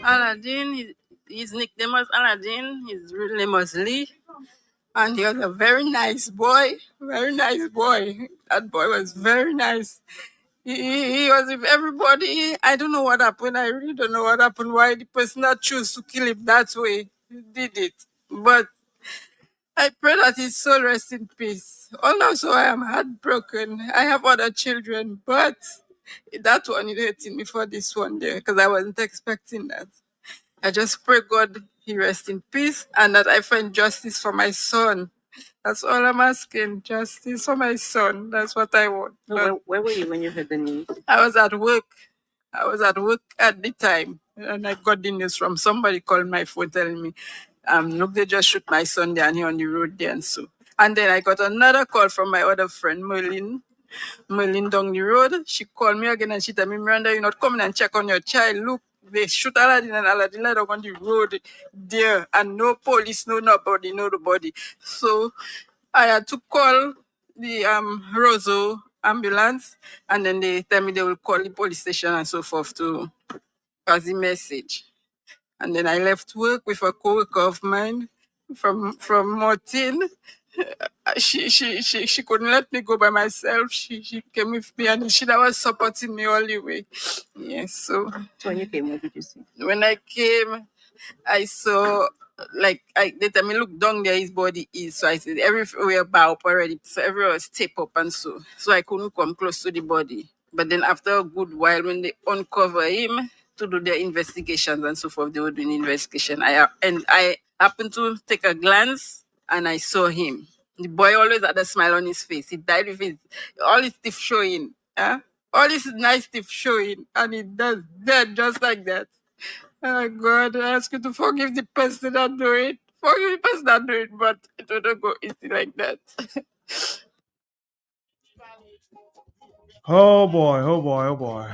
Aladdin, his nickname was Aladdin. His real name was Lee. And he was a very nice boy. Very nice boy. That boy was very nice. He was with everybody. I don't know what happened. I really don't know what happened. Why the person that chose to kill him that way did it. But I pray that his soul rest in peace. Also, I am heartbroken. I have other children, but that one is hurting me for this one there because I wasn't expecting that. I just pray God he rest in peace and that I find justice for my son. That's all I'm asking. Justice for my son. That's what I want. So where were you when you heard the news? I was at work. I was at work at the time, and I got the news from somebody called my phone telling me, look, they just shoot my son there and he on the road there and so. And then I got another call from my other friend, Merlin down the road. She called me again and she told me, Miranda, you're not coming and check on your child. Look, they shoot Aladdin and Aladdin lied on the road there and no police, no nobody. So I had to call the Roseau ambulance and then they tell me they will call the police station and so forth to pass the message. And then I left work with a co-worker of mine from Martin. She couldn't let me go by myself. She came with me and she that was supporting me all the way. Yes, so when you came, what did you see? When I came, I saw they tell me look down there his body is. So I said everywhere bow up already. So everywhere was tape up and so. So I couldn't come close to the body. But then after a good while when they uncover him to do their investigations and so forth, they were doing investigation. I happened to take a glance and I saw him. The boy always had a smile on his face. He died with his all his teeth showing. Huh? All his nice teeth showing and he does dead just like that. Oh God, I ask you to forgive the person that do it. Forgive the person that do it, but it wouldn't go easy like that. Oh boy, oh boy, oh boy.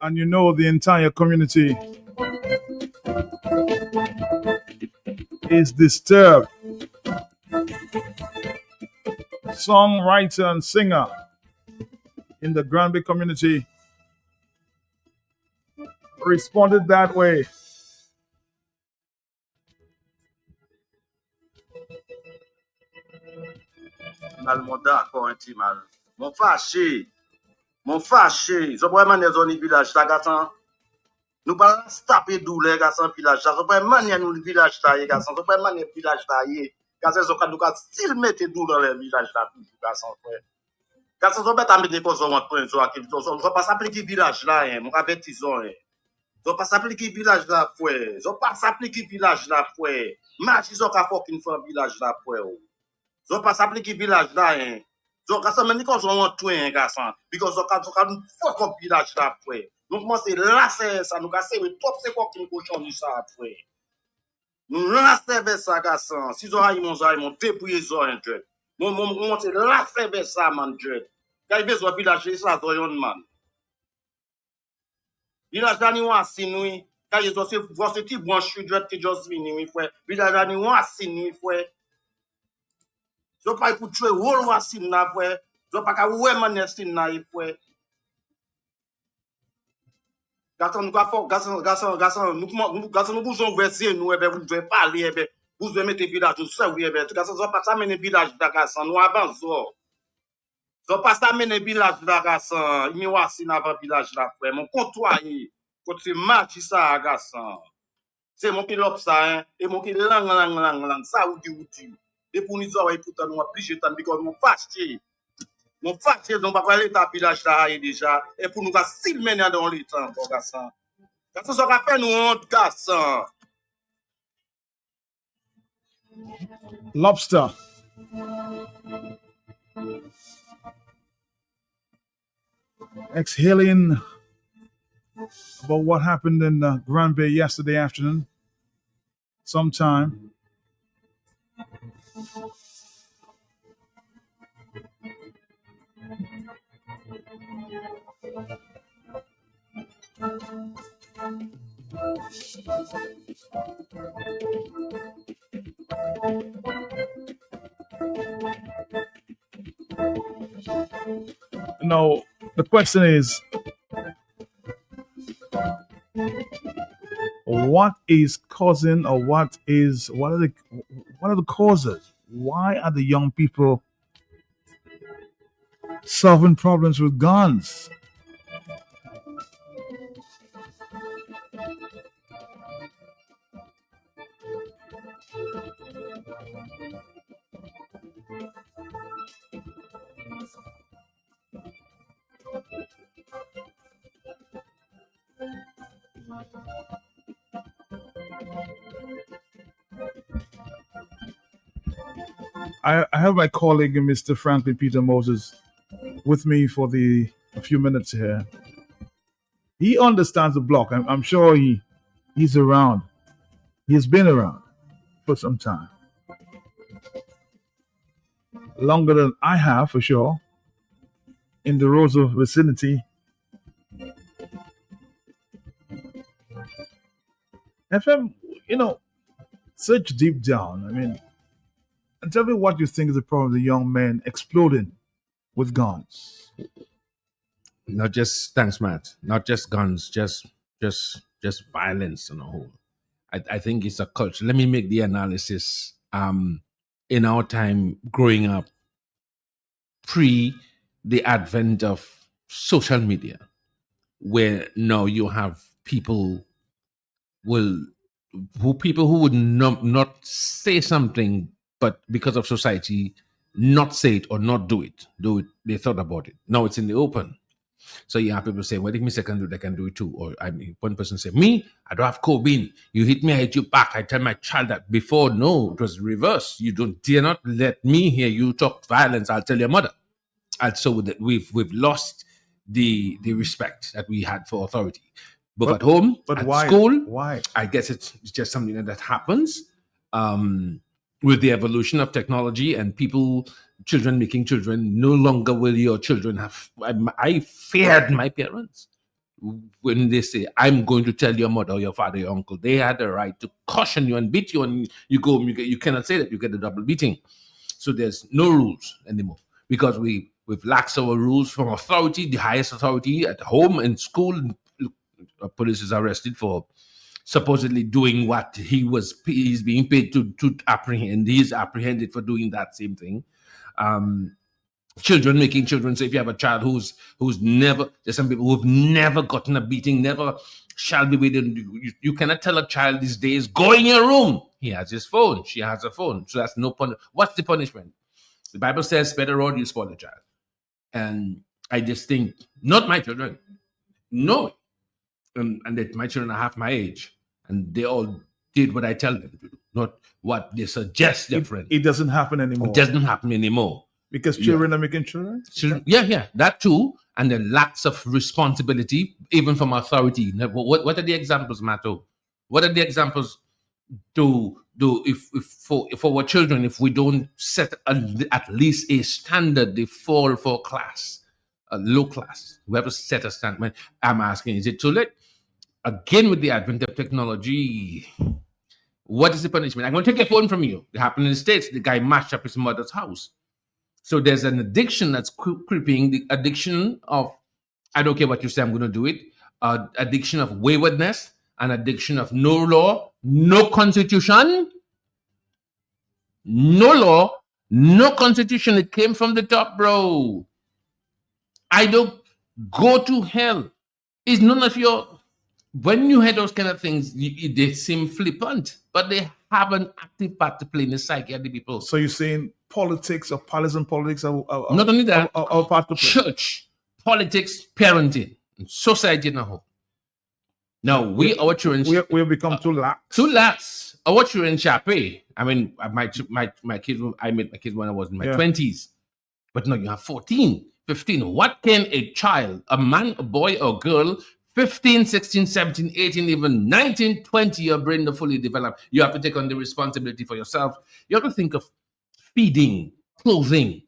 And you know the entire community is disturbed. Songwriter and singer in the Granby community responded that way. Mal mon d'accord inti mal. Mon fâché. Mon fâché. So pour maner zone village ta garçon. Nous pas taper douleur garçon village. So pour maner nous village ta garçon. So pour maner village ta yé. Garçon so nous ka still mettre douleur dans le village là toujours garçon frère. Garçon so pas mettre cause on point so akil so pas s'appliquer village là hein. Mon avertison hein. So pas s'appliquer village là frère. So pas s'appliquer village là frère. Marche so ka fucking faire village là frère. So pas s'appliquer village là hein. So garçon mais because on want twin garçon because so can fuck up village là frère. Donc moi c'est là c'est ça nous casser le top c'est quoi qui cochon ça frère. Nous là c'est ça garçon. Si mon dépouiller ça un jet. Mon c'est là c'est ça man jet. Quand il besoin village ça doyon man. Village là ni wa sinui. Quand ils ont ce petit branche jet qui just vini mi frère. Village là ni wa sinui frère. So pas pour tuer whole wasin na frère. So pas ka ouais manestin na frère. Garçon nous faut garçon nous besoin verser nous vous devez parler vous devez mettre village tout ça oui garçon so pas ça mener village da garçon nous avance so pas ça mener village da garçon il me wasin avant village là frère mon comptoir quand tu marches ça garçon c'est mon qui lop ça hein et mon qui lang ça ou dit Et pour nous avoir pourtant nous obligé de because nous fâché. Nous fâché donc pas l'état village là déjà et pour nous va s'il mener dans le temps bon garçon. Garçon ça va faire nous honte garçon. Lobster. Exhaling about what happened in Grand Bay yesterday afternoon. Sometime. No, the question is, what is causing, or what are the causes? Why are the young people solving problems with guns? I have my colleague, Mr. Franklin Peter Moses, with me for a few minutes here. He understands the block. I'm sure he's around. He's been around for some time. Longer than I have, for sure, in the Rosa vicinity. FM, search deep down. I mean, and tell me what you think is the problem of the young men exploding with guns. Not just thanks, Matt. Not just guns, just violence on a whole. I think it's a culture. Let me make the analysis. In our time growing up, pre the advent of social media, where now you have people who would not say something, but because of society, not say it or not do it. They thought about it. Now it's in the open. So you have people say, well, if me can do it, I can do it too. Or I mean, one person say, me, I don't have Cobain. You hit me, I hit you back. I tell my child that before. No, it was reverse. You dare not let me hear you talk violence. I'll tell your mother. And so that we've lost the respect that we had for authority. But at home, at why? school, Why? I guess it's just something that happens with the evolution of technology and children making children. No longer will your children have. I feared my parents when they say, I'm going to tell your mother, or your father, your uncle. They had the right to caution you and beat you, and you cannot say that, you get a double beating. So there's no rules anymore because we've laxed our rules from authority, the highest authority at home and school. Police is arrested for supposedly doing what he's being paid to apprehend. He's apprehended for doing that same thing. Children making children. So if you have a child who's never, there's some people who've never gotten a beating, never shall be within. You cannot tell a child these days, go in your room. He has his phone. She has a phone. So that's no punishment. What's the punishment? The Bible says, spare the rod, you spoil the child. And I just think, not my children. No. And that my children are half my age. And they all did what I tell them to do, not what they suggest their friends. It doesn't happen anymore. It doesn't happen anymore. Because children are making children? Yeah, that too. And the lacks of responsibility, even from authority. What are the examples, Matto? What are the examples to do if for our children, if we don't set at least a standard, they fall for class, a low class? We have to set a standard. I'm asking, is it too late? Again, with the advent of technology, what is the punishment? I'm going to take your phone from you. It happened in the States. The guy mashed up his mother's house. So there's an addiction that's creeping, the addiction of, I don't care what you say, I'm going to do it. Addiction of waywardness, an addiction of no law, no constitution, no law, no constitution. It came from the top, bro. I don't go to hell. It's none of your, when you hear those kind of things, they seem flippant, but they have an active part to play in the psyche of the people. So you're saying politics or partisan politics are Not only that, are part to play. church, politics, parenting, and society in a whole. Now our children we become too lax. Too lax. Our children chape. I mean, my kids. I met my kids when I was in my 20s, but now you have 14, 15. What can a child, a man, a boy, or girl, 15, 16, 17, 18, even 19, 20, your brain to fully develop? You have to take on the responsibility for yourself. You have to think of feeding, clothing,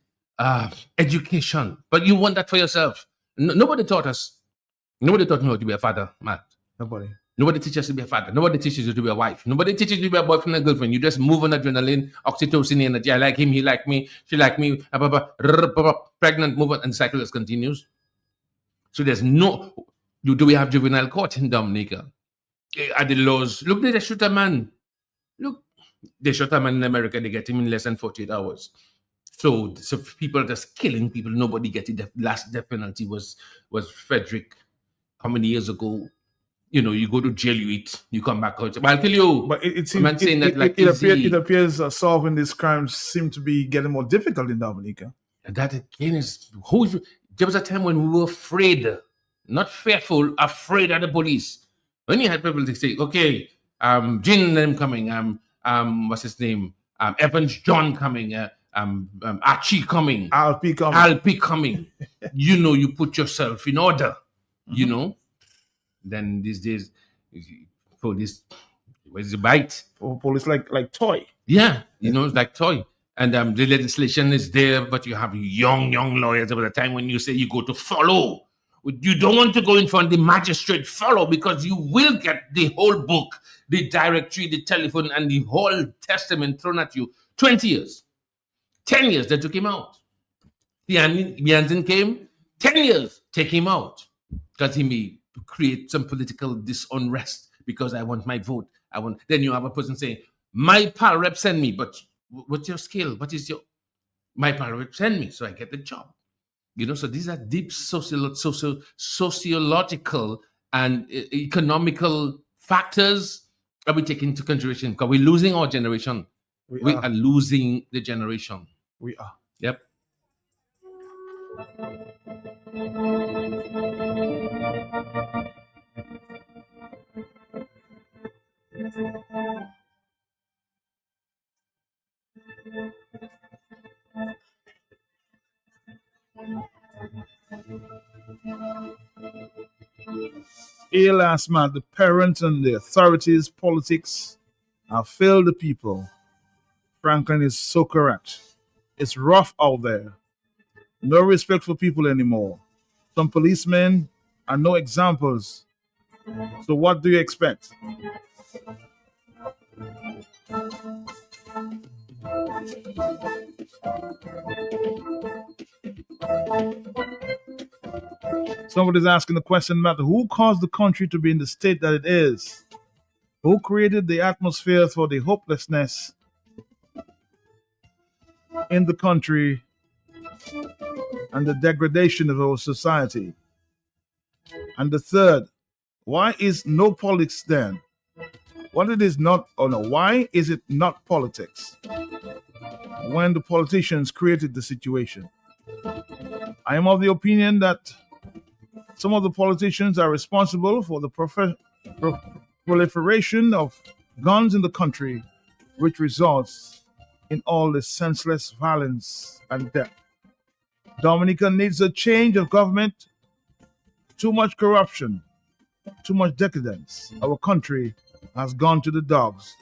education, but you want that for yourself. Nobody taught us. Nobody taught me how to be a father, Matt. Nobody teaches us to be a father. Nobody teaches you to be a wife. Nobody teaches you to be a boyfriend and girlfriend. You just move on adrenaline, oxytocin, energy. I like him, he like me, she like me. Pregnant, move on, and the cycle just continues. So there's no. Do we have juvenile court in Dominica? Are the laws? Look, they shoot a man. Look, they shot a man in America. They get him in less than 48 hours. So people are just killing people. Nobody gets it. The last death penalty was Frederick. How many years ago? You know, you go to jail, you eat, you come back out. I'll kill you. But it seems it appears solving these crimes seem to be getting more difficult in Dominica. And that again is there was a time when we were afraid, not fearful, afraid of the police. When you had people to say, okay, Jin and them coming, what's his name? Evans John coming, Archie coming, Alpi coming. You know, you put yourself in order, you know. Then these days, police, where's the bite? Police like toy. Yeah, you know, it's like toy. And the legislation is there, but you have young lawyers. There was a time when you say you go to follow. You don't want to go in front of the magistrate, follow, because you will get the whole book, the directory, the telephone, and the whole testament thrown at you. 20 years. 10 years, they took him out. Bianzin came, 10 years, take him out. Because he may create some political disunrest because I want my vote. Then you have a person saying, my pal rep send me, but what's your skill? What is my pal rep send me, so I get the job. You know, so these are deep sociological and economical factors that we take into consideration because we're losing our generation. We are losing the generation. We are. Yep. Last man, the parents and the authorities, politics have failed the people. Franklin is so correct. It's rough out there. No respect for people anymore. Some policemen are no examples. So what do you expect? Somebody's asking the question, Matt, who caused the country to be in the state that it is? Who created the atmosphere for the hopelessness in the country and the degradation of our society? And the third, why is no politics then? Why is it not politics when the politicians created the situation? I am of the opinion that some of the politicians are responsible for the proliferation of guns in the country, which results in all this senseless violence and death. Dominica needs a change of government. Too much corruption, too much decadence. Our country has gone to the dogs.